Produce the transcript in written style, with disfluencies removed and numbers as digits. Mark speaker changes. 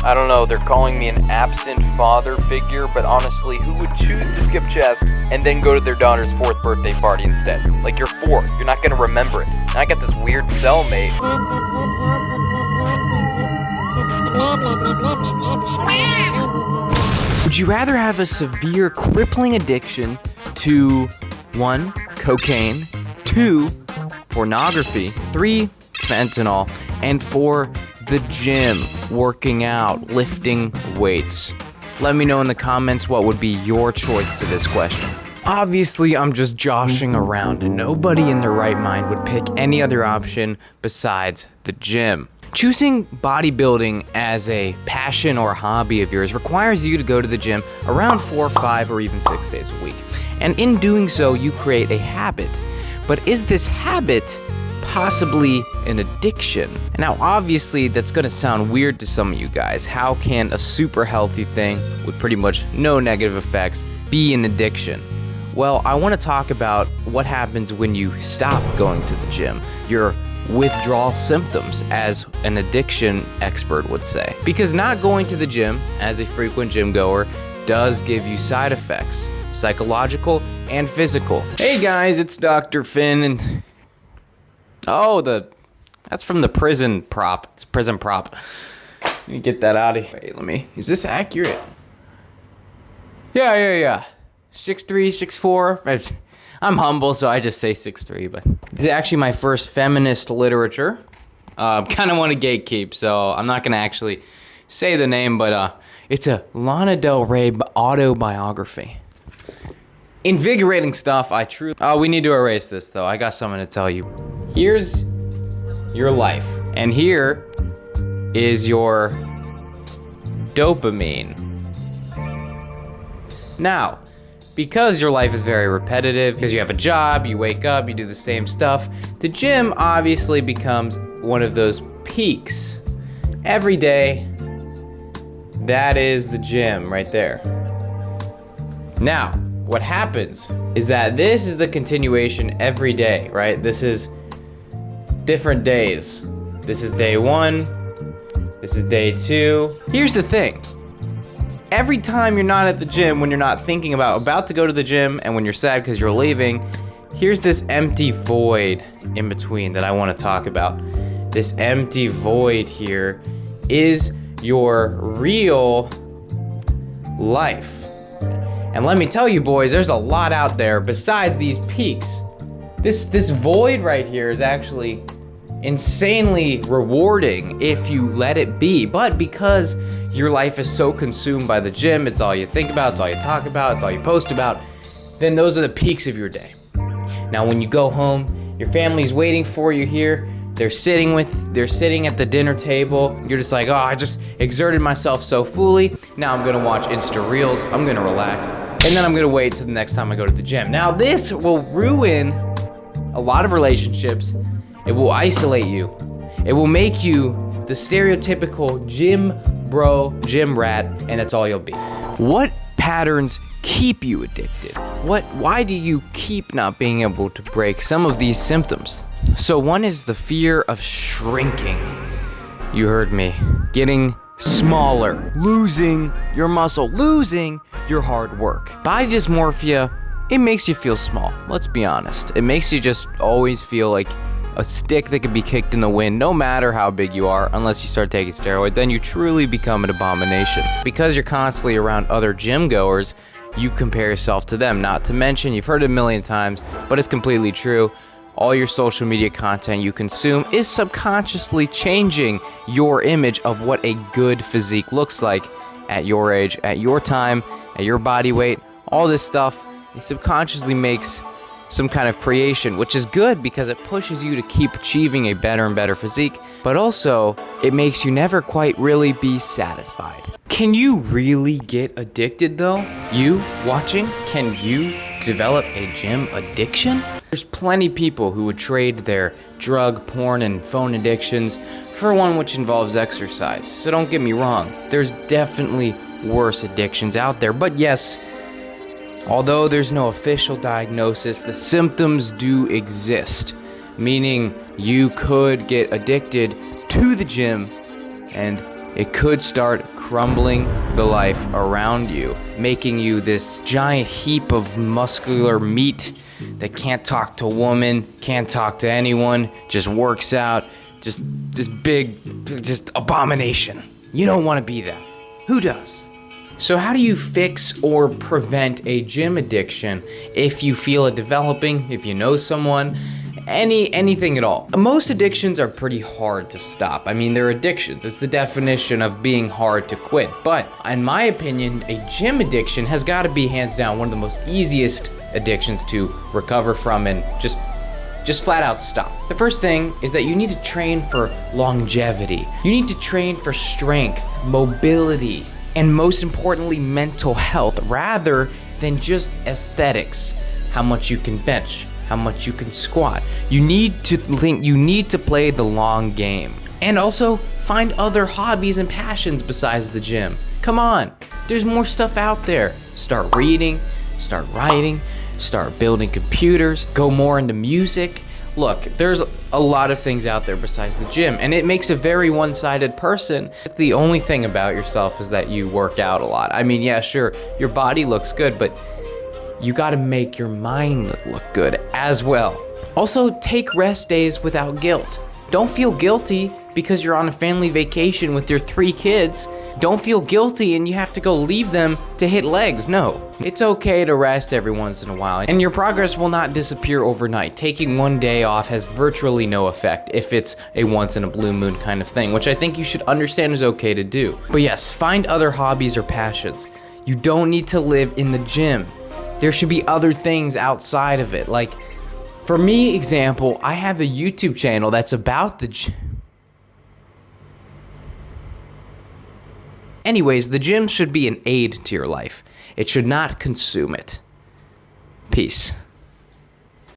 Speaker 1: I don't know, they're calling me an absent father figure, but honestly, who would choose to skip chess and then go to their daughter's 4th birthday party instead? Like, you're 4, you're not gonna remember it. And I got this weird cellmate.
Speaker 2: Would you rather have a severe crippling addiction to 1. Cocaine, 2. Pornography, 3. Fentanyl, and 4. The gym, working out, lifting weights? Let me know in the comments what would be your choice to this question. Obviously, I'm just joshing around, and nobody in their right mind would pick any other option besides the gym. Choosing bodybuilding as a passion or hobby of yours requires you to go to the gym around 4, 5, or even 6 days a week. And in doing so, you create a habit. But is this habit possibly an addiction? Now, obviously, that's gonna sound weird to some of you guys. How can a super healthy thing with pretty much no negative effects be an addiction? Well, I wanna talk about what happens when you stop going to the gym. Your withdrawal symptoms, as an addiction expert would say. Because not going to the gym as a frequent gym goer does give you side effects, psychological and physical. Hey guys, it's Dr. Finn, and that's from the prison prop. It's prison prop. Let me get that out of here. Wait, is this accurate? Yeah. 6'3", 6'4". I'm humble, so I just say 6'3", but this is actually my first feminist literature. Kind of want to gatekeep, so I'm not going to actually say the name, but it's a Lana Del Rey autobiography. Invigorating stuff, we need to erase this, though. I got something to tell you. Here's your life, and here is your dopamine. Now, because your life is very repetitive, because you have a job, you wake up, you do the same stuff, the gym obviously becomes one of those peaks. Every day, that is the gym right there. Now, what happens is that this is the continuation every day, right? This is different days. This is day 1, this is day 2. Here's the thing. Every time you're not at the gym, when you're not thinking about to go to the gym, and when you're sad because you're leaving, here's this empty void in between that I want to talk about. This empty void here is your real life. And let me tell you boys, there's a lot out there besides these peaks. This void right here is actually insanely rewarding if you let it be, but because your life is so consumed by the gym, it's all you think about, it's all you talk about, it's all you post about, then those are the peaks of your day. Now when you go home, your family's waiting for you here, they're sitting at the dinner table, you're just like, oh, I just exerted myself so fully, now I'm gonna watch Insta Reels, I'm gonna relax, and then I'm gonna wait till the next time I go to the gym. Now this will ruin a lot of relationships, it will isolate you, it will make you the stereotypical gym bro, gym rat, and that's all you'll be. What patterns keep you addicted? Why do you keep not being able to break some of these symptoms? So one is the fear of shrinking. You heard me. Getting smaller, losing your muscle, losing your hard work. Body dysmorphia, it makes you feel small, let's be honest. It makes you just always feel like a stick that could be kicked in the wind no matter how big you are, unless you start taking steroids, then you truly become an abomination. Because you're constantly around other gym goers, you compare yourself to them. Not to mention, you've heard it a million times, but it's completely true, all your social media content you consume is subconsciously changing your image of what a good physique looks like at your age, at your time, at your body weight. All this stuff, it subconsciously makes some kind of creation, which is good because it pushes you to keep achieving a better and better physique, but also it makes you never quite really be satisfied. Can you really get addicted though? You watching, can you develop a gym addiction? There's plenty people who would trade their drug, porn, and phone addictions for one which involves exercise. So don't get me wrong, there's definitely worse addictions out there, but yes, although there's no official diagnosis, the symptoms do exist, meaning you could get addicted to the gym and it could start crumbling the life around you, making you this giant heap of muscular meat that can't talk to a woman, can't talk to anyone, just works out, just this big, just abomination. You don't want to be that. Who does? So how do you fix or prevent a gym addiction if you feel it developing, if you know someone, anything at all? Most addictions are pretty hard to stop. I mean, they're addictions. It's the definition of being hard to quit. But in my opinion, a gym addiction has got to be hands down one of the most easiest addictions to recover from and just flat out stop. The first thing is that you need to train for longevity. You need to train for strength, mobility, and most importantly, mental health, rather than just aesthetics. How much you can bench, how much you can squat. You need to play the long game. And also, find other hobbies and passions besides the gym. Come on, there's more stuff out there. Start reading, start writing, start building computers, go more into music. Look, there's a lot of things out there besides the gym, and it makes a very one-sided person. The only thing about yourself is that you work out a lot. I mean, yeah, sure, your body looks good, but you gotta make your mind look good as well. Also, take rest days without guilt. Don't feel guilty because you're on a family vacation with your 3 kids. Don't feel guilty and you have to go leave them to hit legs. No, it's okay to rest every once in a while, and your progress will not disappear overnight. Taking one day off has virtually no effect if it's a once in a blue moon kind of thing, which I think you should understand is okay to do. But yes, find other hobbies or passions. You don't need to live in the gym. There should be other things outside of it. Like, for me, example, I have a YouTube channel that's about the gym. Anyways, the gym should be an aid to your life. It should not consume it. Peace.